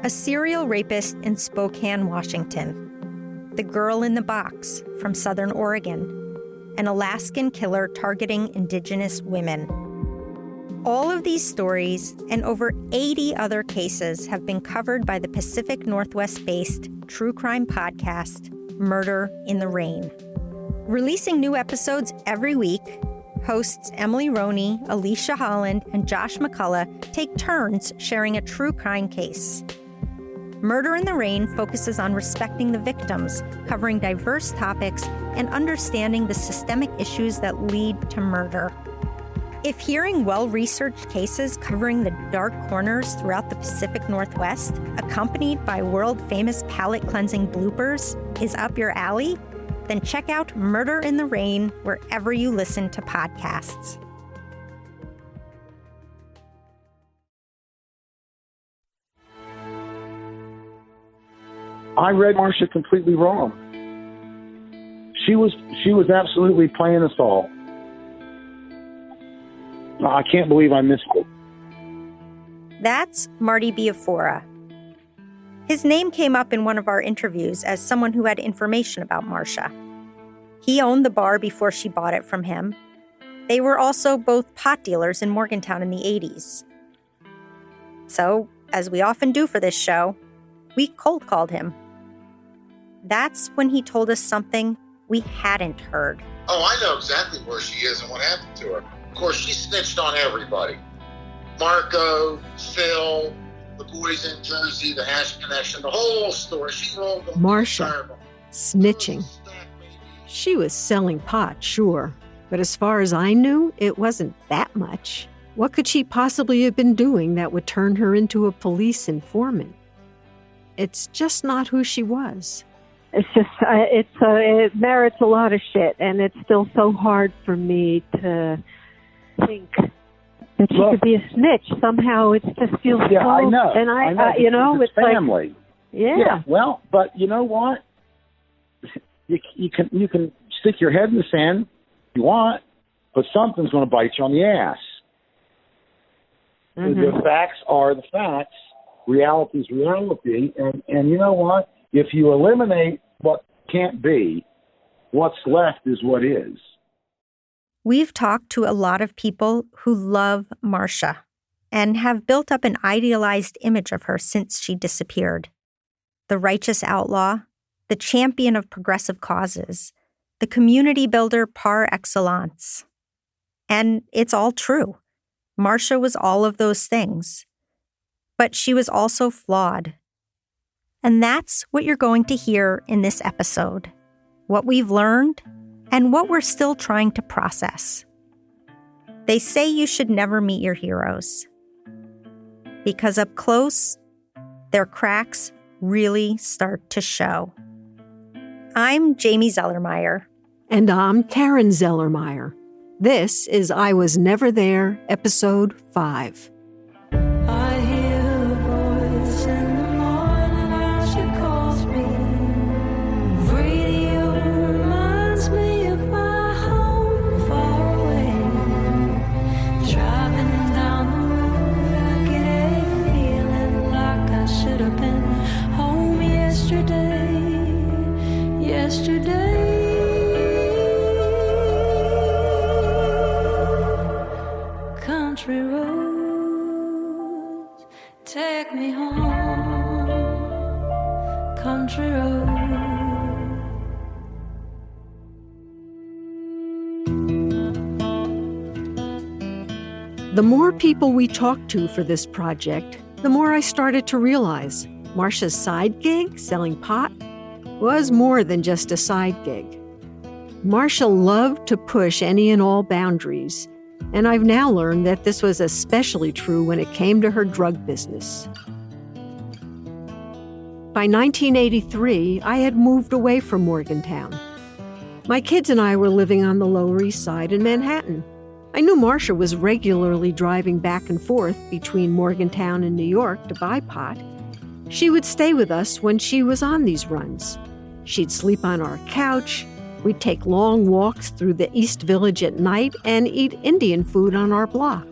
A serial rapist in Spokane, Washington. The girl in the box from Southern Oregon. An Alaskan killer targeting Indigenous women. All of these stories and over 80 other cases have been covered by the Pacific Northwest-based true crime podcast, Murder in the Rain. Releasing new episodes every week, hosts Emily Roney, Alicia Holland, and Josh McCullough take turns sharing a true crime case. Murder in the Rain focuses on respecting the victims, covering diverse topics, and understanding the systemic issues that lead to murder. If hearing well-researched cases covering the dark corners throughout the Pacific Northwest, accompanied by world-famous palate-cleansing bloopers, is up your alley, then check out Murder in the Rain wherever you listen to podcasts. I read Marsha completely wrong. She was absolutely playing us all. I can't believe I missed it. That's Marty Biafora. His name came up in one of our interviews as someone who had information about Marsha. He owned the bar before she bought it from him. They were also both pot dealers in Morgantown in the 80s. So, as we often do for this show, we cold called him. That's when he told us something we hadn't heard. Oh, I know exactly where she is and what happened to her. Of course, she snitched on everybody. Marco, Phil, the boys in Jersey, the Hash Connection, the whole story. She rolled them. Marsha, snitching. She was selling pot, sure. But as far as I knew, it wasn't that much. What could she possibly have been doing that would turn her into a police informant? It's just not who she was. It's just, it merits a lot of shit, and it's still so hard for me to think that she could be a snitch. Somehow it just feels so... I know. And I know, you know, it's family. Like, yeah. Well, but you know what? You can stick your head in the sand if you want, but something's going to bite you on the ass. Mm-hmm. The facts are the facts. Reality is reality. And you know what? If you eliminate what can't be, what's left is what is. We've talked to a lot of people who love Marsha and have built up an idealized image of her since she disappeared. The righteous outlaw, the champion of progressive causes, the community builder par excellence. And it's all true. Marsha was all of those things. But she was also flawed. And that's what you're going to hear in this episode. What we've learned and what we're still trying to process. They say you should never meet your heroes. Because up close, their cracks really start to show. I'm Jamie Zellermeyer. And I'm Karen Zellermeyer. This is I Was Never There, Episode 5. Country roads, take me home. Country roads. The more people we talked to for this project, the more I started to realize Marsha's side gig, selling pot, was more than just a side gig. Marsha loved to push any and all boundaries, and I've now learned that this was especially true when it came to her drug business. By 1983, I had moved away from Morgantown. My kids and I were living on the Lower East Side in Manhattan. I knew Marsha was regularly driving back and forth between Morgantown and New York to buy pot. She would stay with us when she was on these runs. She'd sleep on our couch. We'd take long walks through the East Village at night and eat Indian food on our block.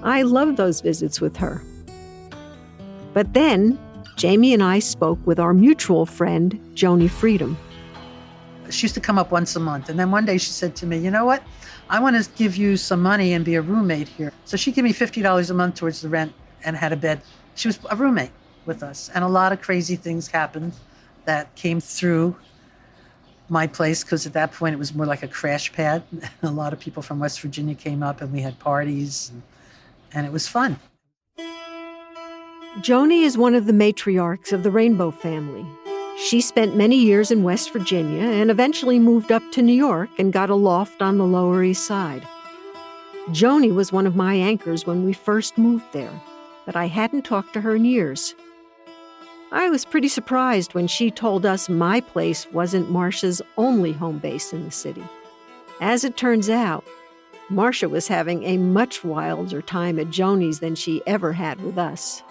I loved those visits with her. But then, Jamie and I spoke with our mutual friend, Joni Freedom. She used to come up once a month. And then one day she said to me, you know what? I want to give you some money and be a roommate here. So she gave me $50 a month towards the rent and had a bed. She was a roommate with us. And a lot of crazy things happened that came through my place, because at that point it was more like a crash pad. A lot of people from West Virginia came up and we had parties and it was fun. Joni is one of the matriarchs of the Rainbow family. She spent many years in West Virginia and eventually moved up to New York and got a loft on the Lower East Side. Joni was one of my anchors when we first moved there, but I hadn't talked to her in years. I was pretty surprised when she told us my place wasn't Marsha's only home base in the city. As it turns out, Marsha was having a much wilder time at Joni's than she ever had with us.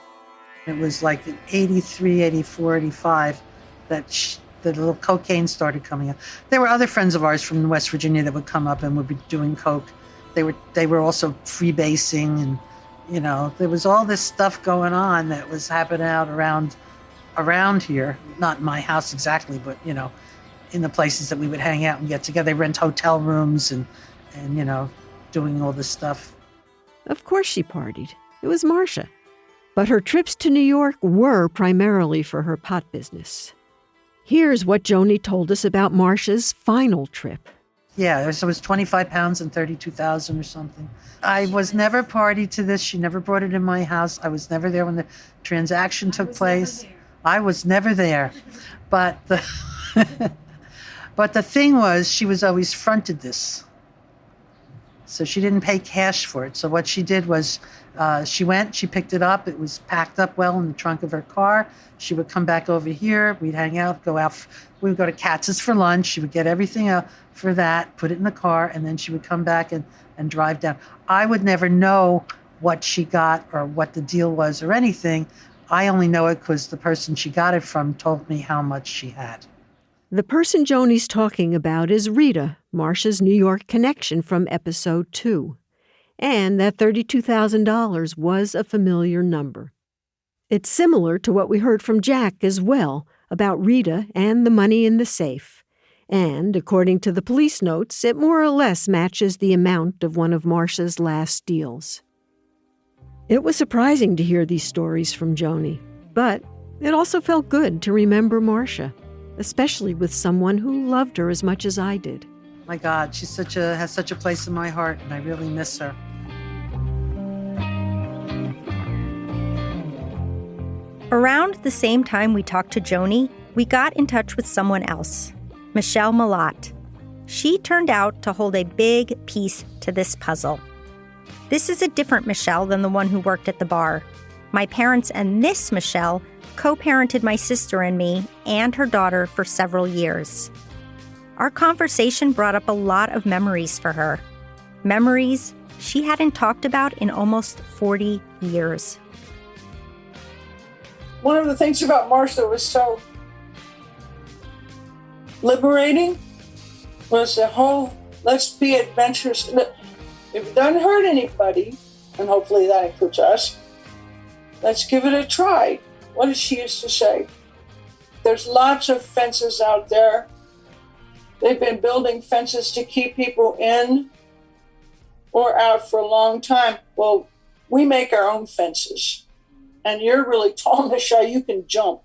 It was like in 83, 84, 85 that the little cocaine started coming up. There were other friends of ours from West Virginia that would come up and would be doing coke. They were also freebasing, and you know, there was all this stuff going on that was happening out around here. Not in my house exactly, but you know, in the places that we would hang out and get together. They rent hotel rooms and you know, doing all this stuff. Of course she partied. It was Marsha. But her trips to New York were primarily for her pot business. Here's what Joni told us about Marsha's final trip. Yeah, it was 25 pounds and 32,000 or something. I was never party to this. She never brought it in my house. I was never there when the transaction took place. I was never there. But the thing was, she was always fronted this. So she didn't pay cash for it. So what she did was she picked it up. It was packed up well in the trunk of her car. She would come back over here. We'd hang out, we would go to Katz's for lunch. She would get everything out for that, put it in the car, and then she would come back and drive down. I would never know what she got or what the deal was or anything. I only know it because the person she got it from told me how much she had. The person Joni's talking about is Rita, Marsha's New York connection from episode 2. And that $32,000 was a familiar number. It's similar to what we heard from Jack as well about Rita and the money in the safe. And, according to the police notes, it more or less matches the amount of one of Marsha's last deals. It was surprising to hear these stories from Joni, but it also felt good to remember Marsha, especially with someone who loved her as much as I did. My God, she has such a place in my heart, and I really miss her. Around the same time we talked to Joni, we got in touch with someone else, Michelle Malott. She turned out to hold a big piece to this puzzle. This is a different Michelle than the one who worked at the bar. My parents and this Michelle co-parented my sister and me and her daughter for several years. Our conversation brought up a lot of memories for her. Memories she hadn't talked about in almost 40 years. One of the things about Marsha was so liberating was the whole, let's be adventurous. If it doesn't hurt anybody, and hopefully that includes us, let's give it a try. What did she used to say? There's lots of fences out there. They've been building fences to keep people in or out for a long time. Well, we make our own fences. And you're really tall, Michelle, you can jump.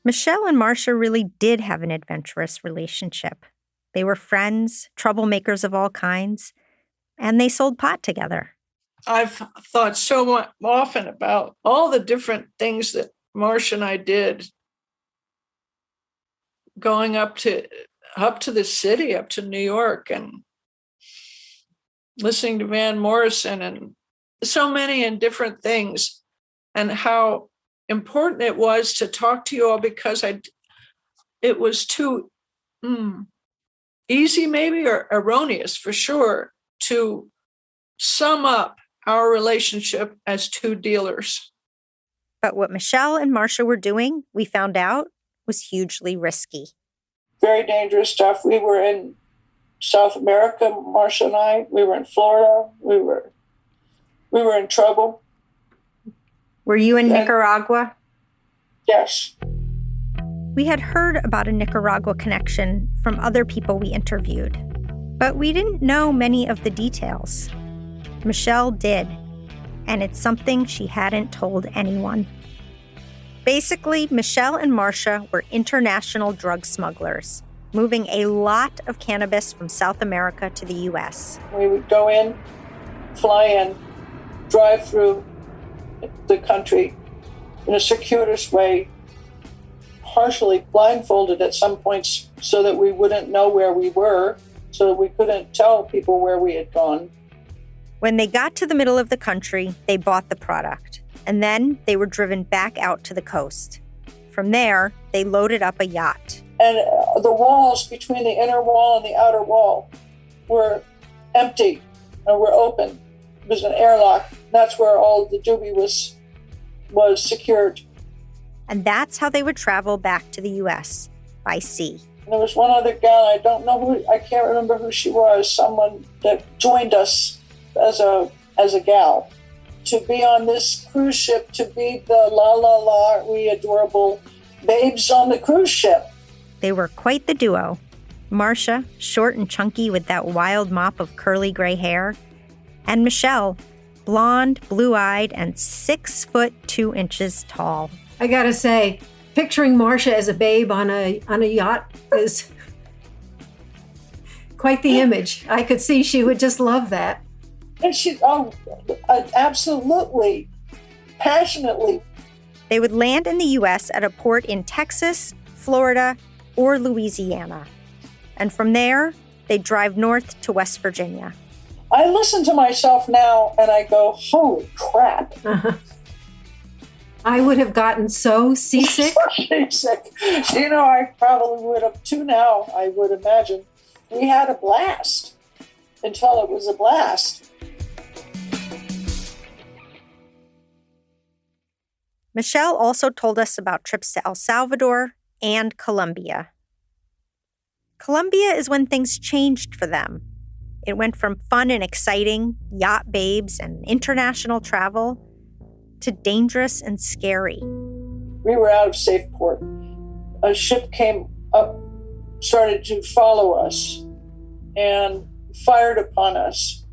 Michelle and Marsha really did have an adventurous relationship. They were friends, troublemakers of all kinds, and they sold pot together. I've thought so often about all the different things that Marsha and I did, going up to the city, up to New York, and listening to Van Morrison and so many and different things, and how important it was to talk to you all because it was too easy maybe, or erroneous for sure, to sum up our relationship as two dealers. But what Michelle and Marsha were doing, we found out, was hugely risky. Very dangerous stuff. We were in South America, Marsha and I. We were in Florida. We were in trouble. Were you in Nicaragua? Yes. We had heard about a Nicaragua connection from other people we interviewed, but we didn't know many of the details. Michelle did, and it's something she hadn't told anyone. Basically, Michelle and Marsha were international drug smugglers, moving a lot of cannabis from South America to the U.S. We would go in, fly in, drive through the country in a circuitous way, partially blindfolded at some points so that we wouldn't know where we were, so that we couldn't tell people where we had gone. When they got to the middle of the country, they bought the product, and then they were driven back out to the coast. From there, they loaded up a yacht. And the walls between the inner wall and the outer wall were empty and were open. It was an airlock. That's where all the doobie was secured. And that's how they would travel back to the U.S., by sea. And there was one other gal, I can't remember who she was, someone that joined us as a gal, to be on this cruise ship, to be the we adorable babes on the cruise ship. They were quite the duo. Marsha, short and chunky with that wild mop of curly gray hair, and Michelle, blonde, blue-eyed, and 6'2" tall. I gotta say, picturing Marsha as a babe on a yacht is quite the image. I could see she would just love that. And she, absolutely, passionately. They would land in the U.S. at a port in Texas, Florida, or Louisiana. And from there, they'd drive north to West Virginia. I listen to myself now and I go, holy crap. Uh-huh. I would have gotten so seasick. Seasick. I probably would have too now, I would imagine. We had a blast until it was a blast. Michelle also told us about trips to El Salvador and Colombia. Colombia is when things changed for them. It went from fun and exciting, yacht babes and international travel, to dangerous and scary. We were out of safe port. A ship came up, started to follow us, and fired upon us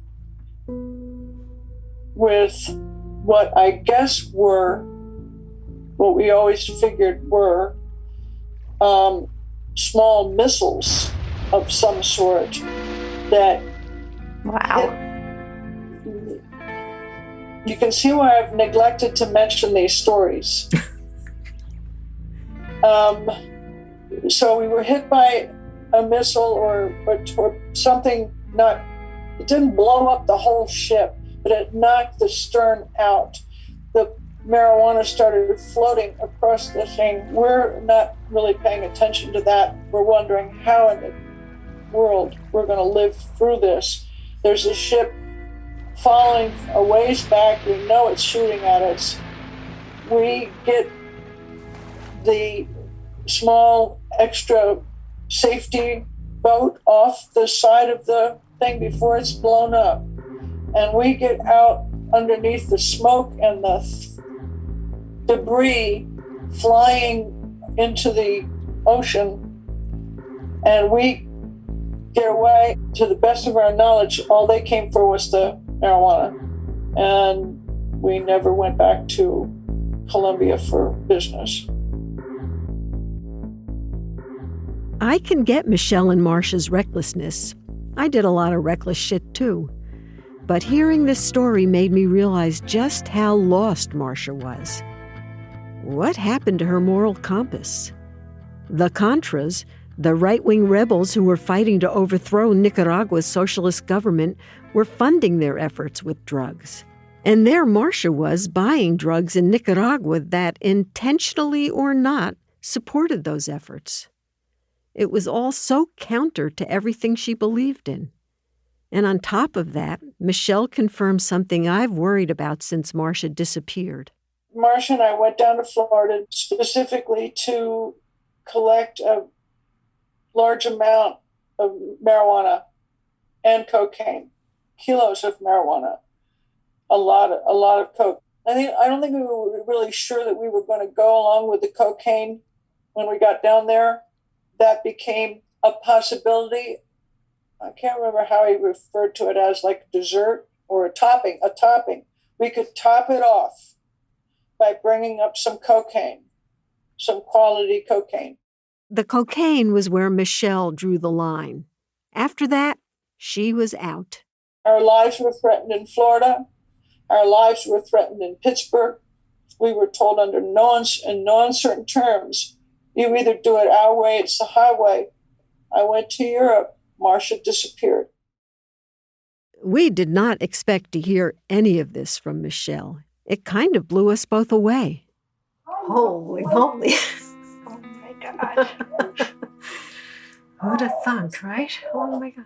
with what I guess were, what we always figured were, small missiles of some sort that Wow. You can see why I've neglected to mention these stories. So we were hit by a missile or something. It didn't blow up the whole ship, but it knocked the stern out. The marijuana started floating across the thing. We're not really paying attention to that. We're wondering how in the world we're going to live through this. There's a ship falling a ways back. We know it's shooting at us. We get the small extra safety boat off the side of the thing before it's blown up. And we get out underneath the smoke and the debris flying into the ocean. And we get away. To the best of our knowledge, all they came for was the marijuana. And we never went back to Colombia for business. I can get Michelle and Marsha's recklessness. I did a lot of reckless shit too. But hearing this story made me realize just how lost Marsha was. What happened to her moral compass? The Contras, the right-wing rebels who were fighting to overthrow Nicaragua's socialist government, were funding their efforts with drugs. And there Marsha was buying drugs in Nicaragua that, intentionally or not, supported those efforts. It was all so counter to everything she believed in. And on top of that, Michelle confirmed something I've worried about since Marsha disappeared. Marsha and I went down to Florida specifically to collect a large amount of marijuana and cocaine, kilos of marijuana, a lot of coke. I don't think we were really sure that we were going to go along with the cocaine when we got down there. That became a possibility. I can't remember how he referred to it as, like dessert or a topping. We could top it off by bringing up some cocaine, some quality cocaine. The cocaine was where Michelle drew the line. After that, she was out. Our lives were threatened in Florida. Our lives were threatened in Pittsburgh. We were told under no uncertain terms, you either do it our way, it's the highway. I went to Europe. Marsha disappeared. We did not expect to hear any of this from Michelle. It kind of blew us both away. Holy moly. Oh my God. Who'd have thunk, right? Oh my God.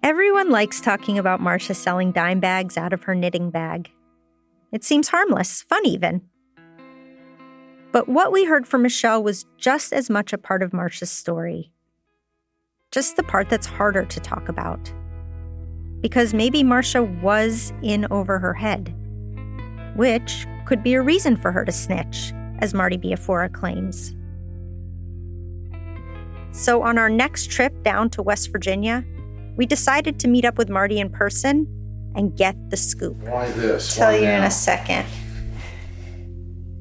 Everyone likes talking about Marsha selling dime bags out of her knitting bag. It seems harmless, fun even. But what we heard from Michelle was just as much a part of Marsha's story. Just the part that's harder to talk about. Because maybe Marsha was in over her head, which could be a reason for her to snitch, as Marty Biafora claims. So on our next trip down to West Virginia, we decided to meet up with Marty in person and get the scoop. Why this? Tell Why you now? in a second.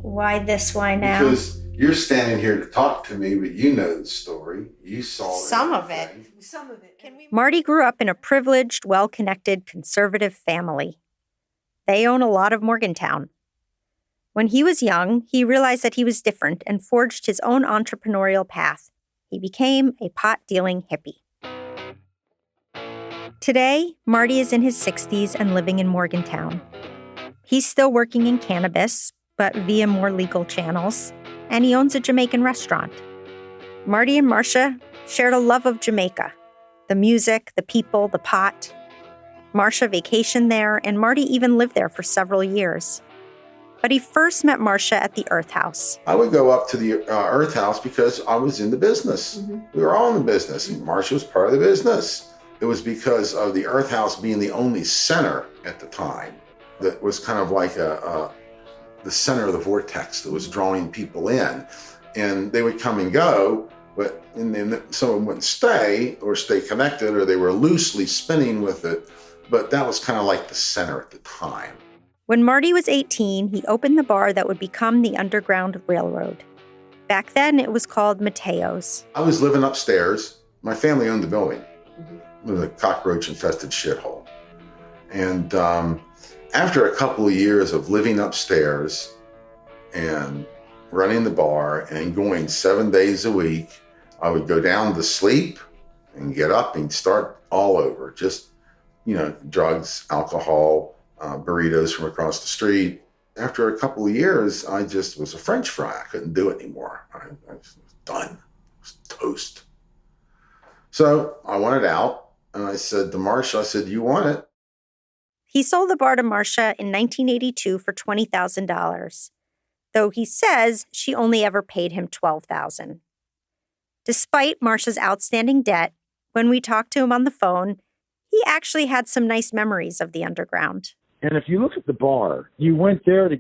Why this? Why now? Because you're standing here to talk to me, but you know the story. You saw Some of it. everything. Some of it. Marty grew up in a privileged, well-connected, conservative family. They own a lot of Morgantown. When he was young, he realized that he was different and forged his own entrepreneurial path. He became a pot-dealing hippie. Today, Marty is in his 60s and living in Morgantown. He's still working in cannabis, but via more legal channels, and he owns a Jamaican restaurant. Marty and Marsha shared a love of Jamaica, the music, the people, the pot. Marsha vacationed there, and Marty even lived there for several years. But he first met Marsha at the Earth House. I would go up to the Earth House because I was in the business. Mm-hmm. We were all in the business, and Marsha was part of the business. It was because of the Earth House being the only center at the time that was kind of like the center of the vortex that was drawing people in. And they would come and go, but and then some of them wouldn't stay or stay connected, or they were loosely spinning with it. But that was kind of like the center at the time. When Marty was 18, he opened the bar that would become the Underground Railroad. Back then, it was called Mateo's. I was living upstairs. My family owned the building. It was a cockroach-infested shithole. And after a couple of years of living upstairs and running the bar and going 7 days a week, I would go down to sleep and get up and start all over. Just, drugs, alcohol, burritos from across the street. After a couple of years, I just was a French fry. I couldn't do it anymore. I was done. I was toast. So I wanted out. And I said to Marsha, you want it? He sold the bar to Marsha in 1982 for $20,000, though he says she only ever paid him $12,000. Despite Marsha's outstanding debt, when we talked to him on the phone, he actually had some nice memories of the underground. And if you look at the bar, you went there to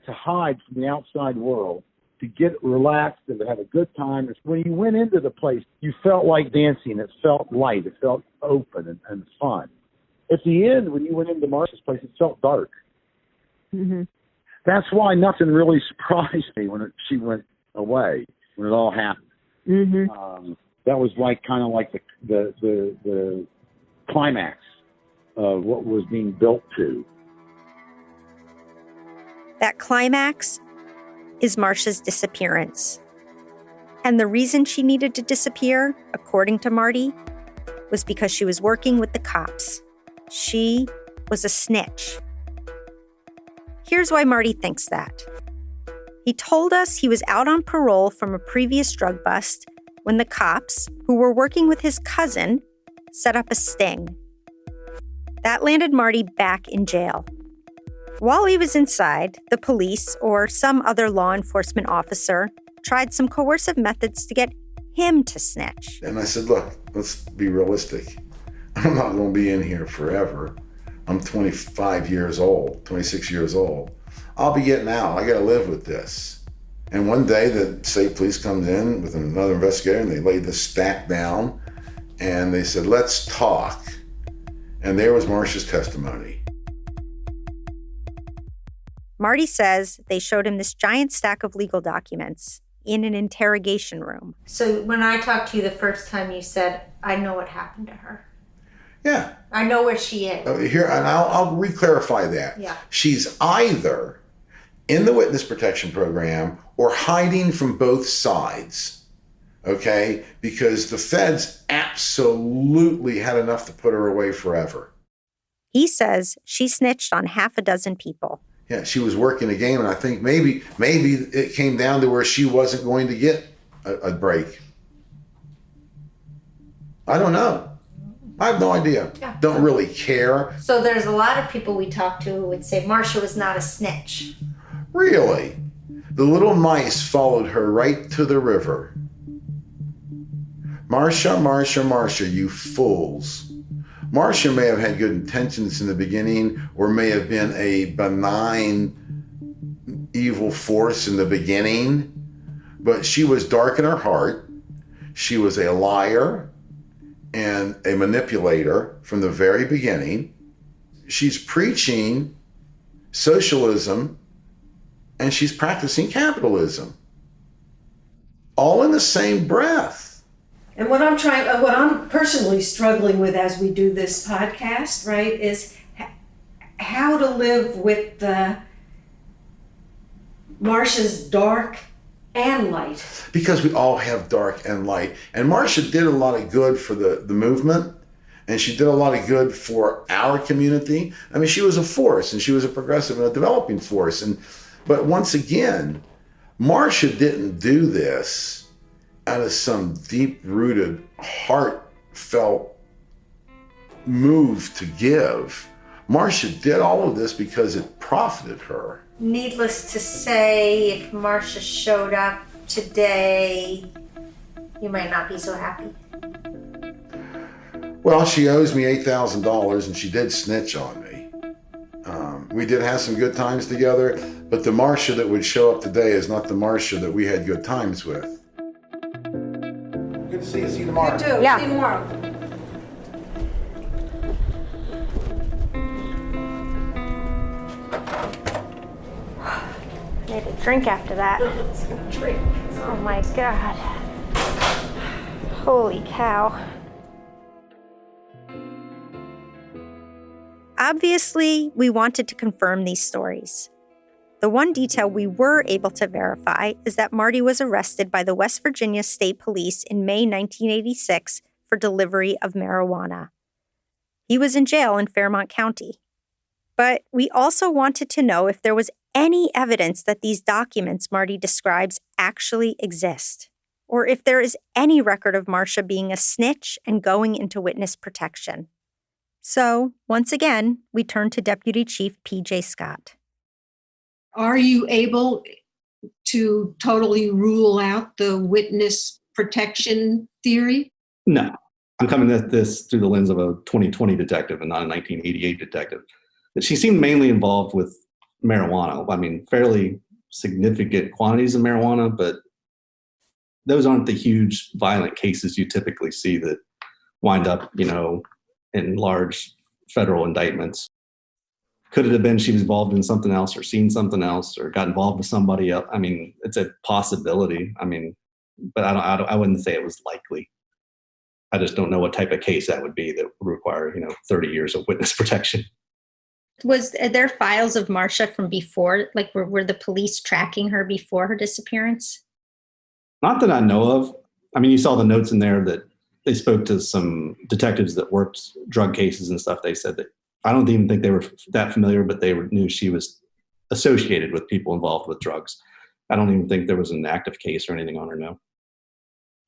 hide from the outside world, to get relaxed and to have a good time. When you went into the place, you felt like dancing. It felt light. It felt open and fun. At the end, when you went into Marsha's place, it felt dark. Mm-hmm. That's why nothing really surprised me when she went away, when it all happened. Mm-hmm. That was kind of like the climax of what was being built to. That climax is Marsha's disappearance. And the reason she needed to disappear, according to Marty, was because she was working with the cops. She was a snitch. Here's why Marty thinks that. He told us he was out on parole from a previous drug bust when the cops, who were working with his cousin, set up a sting. That landed Marty back in jail. While he was inside, the police or some other law enforcement officer tried some coercive methods to get him to snitch. And I said, look, let's be realistic. I'm not going to be in here forever. I'm 26 years old. I'll be getting out. I got to live with this. And one day the state police comes in with another investigator and they laid the stack down and they said, let's talk. And there was Marsha's testimony. Marty says they showed him this giant stack of legal documents in an interrogation room. So when I talked to you the first time, you said, I know what happened to her. Yeah. I know where she is. Here, and I'll re-clarify that. Yeah. She's either in the witness protection program or hiding from both sides, okay? Because the feds absolutely had enough to put her away forever. He says she snitched on half a dozen people. Yeah, she was working a game, and I think maybe it came down to where she wasn't going to get a break. I don't know. I have no idea. Yeah. Don't really care. So there's a lot of people we talked to who would say Marsha was not a snitch. Really? The little mice followed her right to the river. Marsha, Marsha, Marsha, you fools. Marsha may have had good intentions in the beginning or may have been a benign evil force in the beginning, but she was dark in her heart. She was a liar and a manipulator from the very beginning. She's preaching socialism and she's practicing capitalism, all in the same breath. And what I'm personally struggling with as we do this podcast, right, is how to live with Marsha's dark and light. Because we all have dark and light. And Marsha did a lot of good for the movement, and she did a lot of good for our community. I mean, she was a force, and she was a progressive and a developing force. But once again, Marsha didn't do this out of some deep-rooted, heartfelt move to give. Marsha did all of this because it profited her. Needless to say, if Marsha showed up today, you might not be so happy. Well, she owes me $8,000 and she did snitch on me. We did have some good times together, but the Marsha that would show up today is not the Marsha that we had good times with. Good to see you. See you tomorrow. You too. Yeah. See you tomorrow. Need a drink after that. Drink. Oh my God. Holy cow. Obviously, we wanted to confirm these stories. The one detail we were able to verify is that Marty was arrested by the West Virginia State Police in May 1986 for delivery of marijuana. He was in jail in Fairmont County. But we also wanted to know if there was any evidence that these documents Marty describes actually exist, or if there is any record of Marsha being a snitch and going into witness protection. So, once again, we turn to Deputy Chief P.J. Scott. Are you able to totally rule out the witness protection theory? No. I'm coming at this through the lens of a 2020 detective and not a 1988 detective. She seemed mainly involved with marijuana. I mean, fairly significant quantities of marijuana, but those aren't the huge violent cases you typically see that wind up, in large federal indictments. Could it have been she was involved in something else or seen something else or got involved with somebody else? I mean, it's a possibility. I mean, but I wouldn't say it was likely. I just don't know what type of case that would be that would require, 30 years of witness protection. Was there files of Marsha from before? Like, were the police tracking her before her disappearance? Not that I know of. I mean, you saw the notes in there that they spoke to some detectives that worked drug cases and stuff. They said that I don't even think they were that familiar, but they knew she was associated with people involved with drugs. I don't even think there was an active case or anything on her, no.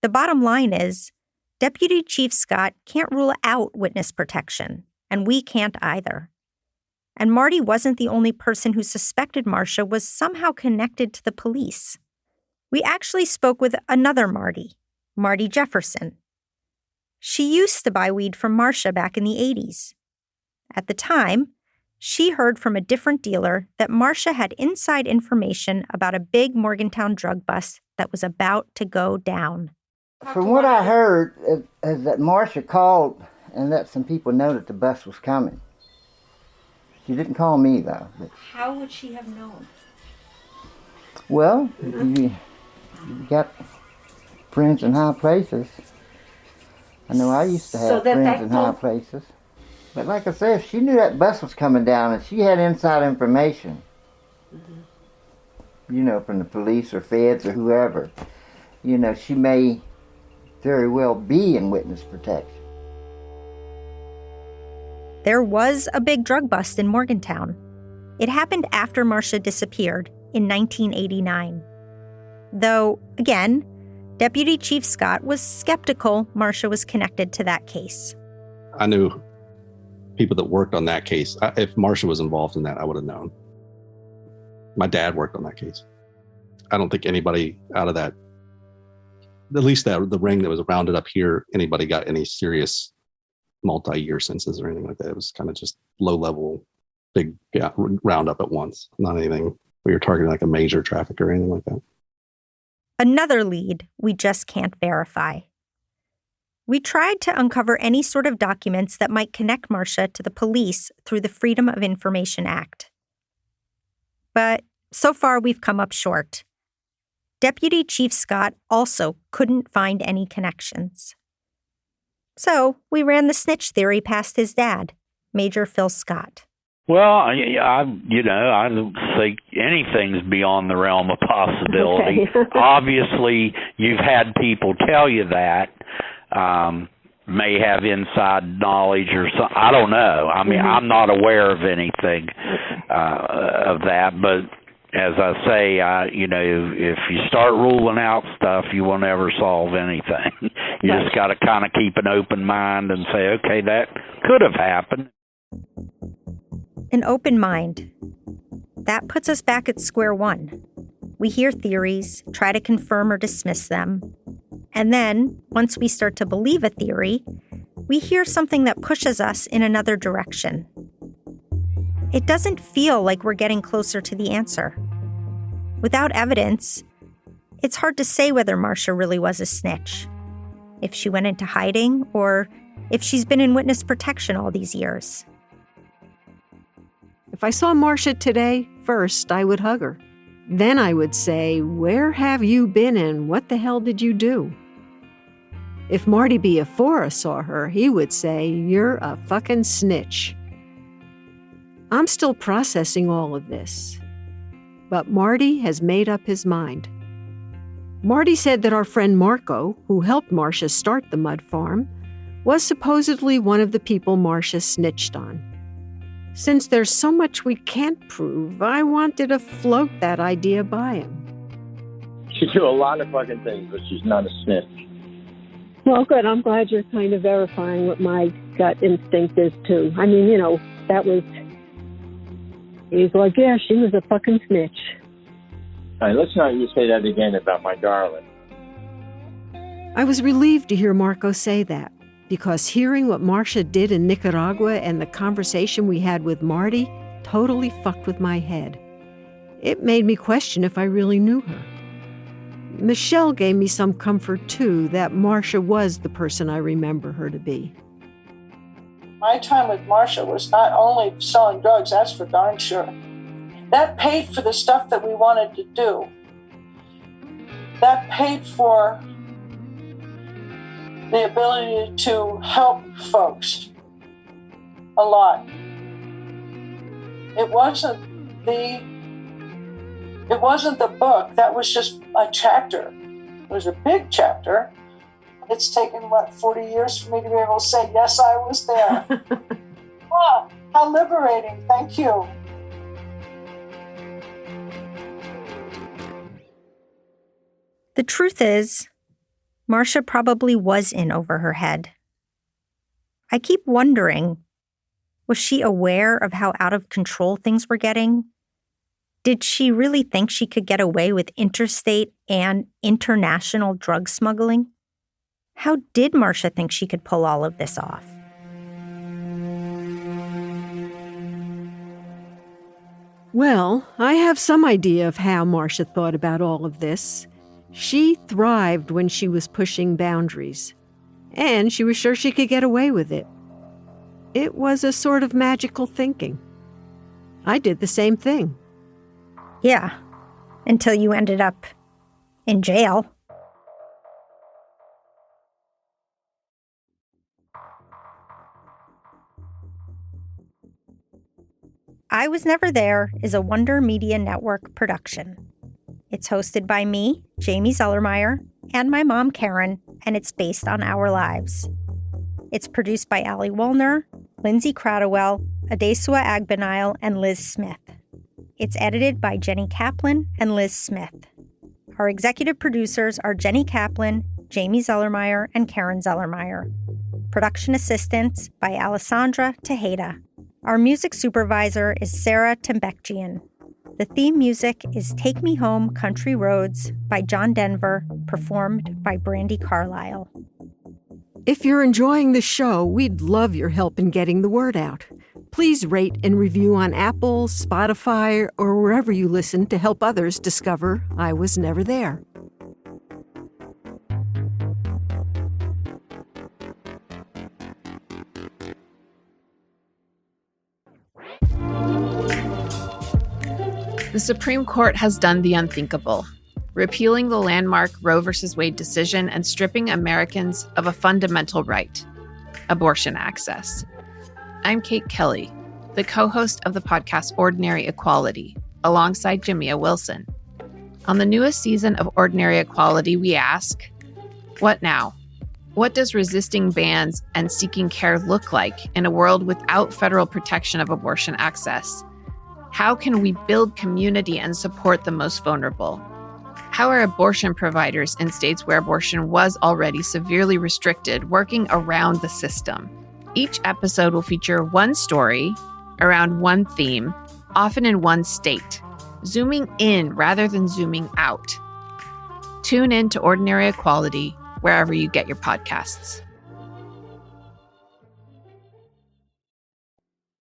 The bottom line is, Deputy Chief Scott can't rule out witness protection, and we can't either. And Marty wasn't the only person who suspected Marsha was somehow connected to the police. We actually spoke with another Marty, Marty Jefferson. She used to buy weed from Marsha back in the 80s. At the time, she heard from a different dealer that Marsha had inside information about a big Morgantown drug bust that was about to go down. From what I heard, is that Marsha called and let some people know that the bus was coming. She didn't call me, though. But, how would she have known? well, you got friends in high places. I know I used to have friends in high places. But like I said, she knew that bus was coming down and she had inside information. You know, from the police or feds or whoever. You know, she may very well be in witness protection. There was a big drug bust in Morgantown. It happened after Marsha disappeared in 1989. Though, again, Deputy Chief Scott was skeptical Marsha was connected to that case. I knew people that worked on that case. If Marsha was involved in that, I would have known. My dad worked on that case. I don't think anybody out of that, at least that the ring that was rounded up here, anybody got any serious multi-year sentences or anything like that. It was kind of just low-level, big roundup at once. Not anything where you're targeting like a major traffic or anything like that. Another lead we just can't verify. We tried to uncover any sort of documents that might connect Marsha to the police through the Freedom of Information Act. But so far we've come up short. Deputy Chief Scott also couldn't find any connections. So we ran the snitch theory past his dad, Major Phil Scott. Well, I don't think anything's beyond the realm of possibility. Okay. Obviously, you've had people tell you that, may have inside knowledge or something. I don't know. I mean, I'm not aware of anything of that, but as I say, if you start ruling out stuff, you will never solve anything. You just got to kind of keep an open mind and say, okay, that could have happened. An open mind. That puts us back at square one. We hear theories, try to confirm or dismiss them. And then, once we start to believe a theory, we hear something that pushes us in another direction. It doesn't feel like we're getting closer to the answer. Without evidence, it's hard to say whether Marsha really was a snitch, if she went into hiding, or if she's been in witness protection all these years. If I saw Marsha today, first I would hug her. Then I would say, "Where have you been and what the hell did you do?" If Marty Biafora saw her, he would say, "You're a fucking snitch." I'm still processing all of this. But Marty has made up his mind. Marty said that our friend Marco, who helped Marsha start the mud farm, was supposedly one of the people Marsha snitched on. Since there's so much we can't prove, I wanted to float that idea by him. She do a lot of fucking things, but she's not a snitch. Well, good. I'm glad you're kind of verifying what my gut instinct is, too. I mean, that was... He's like, yeah, she was a fucking snitch. All right, let's not you say that again about my darling. I was relieved to hear Marco say that, because hearing what Marsha did in Nicaragua and the conversation we had with Marty totally fucked with my head. It made me question if I really knew her. Michelle gave me some comfort, too, that Marsha was the person I remember her to be. My time with Marsha was not only selling drugs, that's for darn sure. That paid for the stuff that we wanted to do. That paid for the ability to help folks a lot. It wasn't the book, that was just a chapter. It was a big chapter. It's taken, 40 years for me to be able to say, yes, I was there. How liberating. Thank you. The truth is, Marsha probably was in over her head. I keep wondering, was she aware of how out of control things were getting? Did she really think she could get away with interstate and international drug smuggling? How did Marsha think she could pull all of this off? Well, I have some idea of how Marsha thought about all of this. She thrived when she was pushing boundaries, and she was sure she could get away with it. It was a sort of magical thinking. I did the same thing. Yeah, until you ended up in jail. I Was Never There is a Wonder Media Network production. It's hosted by me, Jamie Zellermeyer, and my mom, Karen, and it's based on our lives. It's produced by Allie Woolner, Lindsay Cradwell, Adesua Agbenile, and Liz Smith. It's edited by Jenny Kaplan and Liz Smith. Our executive producers are Jenny Kaplan, Jamie Zellermeyer, and Karen Zellermeyer. Production assistance by Alessandra Tejeda. Our music supervisor is Sarah Tembekjian. The theme music is Take Me Home, Country Roads by John Denver, performed by Brandy Carlisle. If you're enjoying the show, we'd love your help in getting the word out. Please rate and review on Apple, Spotify, or wherever you listen to help others discover I Was Never There. The Supreme Court has done the unthinkable, repealing the landmark Roe v. Wade decision and stripping Americans of a fundamental right, abortion access. I'm Kate Kelly, the co-host of the podcast Ordinary Equality, alongside Jamia Wilson. On the newest season of Ordinary Equality, we ask, what now? What does resisting bans and seeking care look like in a world without federal protection of abortion access? How can we build community and support the most vulnerable? How are abortion providers in states where abortion was already severely restricted working around the system? Each episode will feature one story around one theme, often in one state, zooming in rather than zooming out. Tune in to Ordinary Equality wherever you get your podcasts.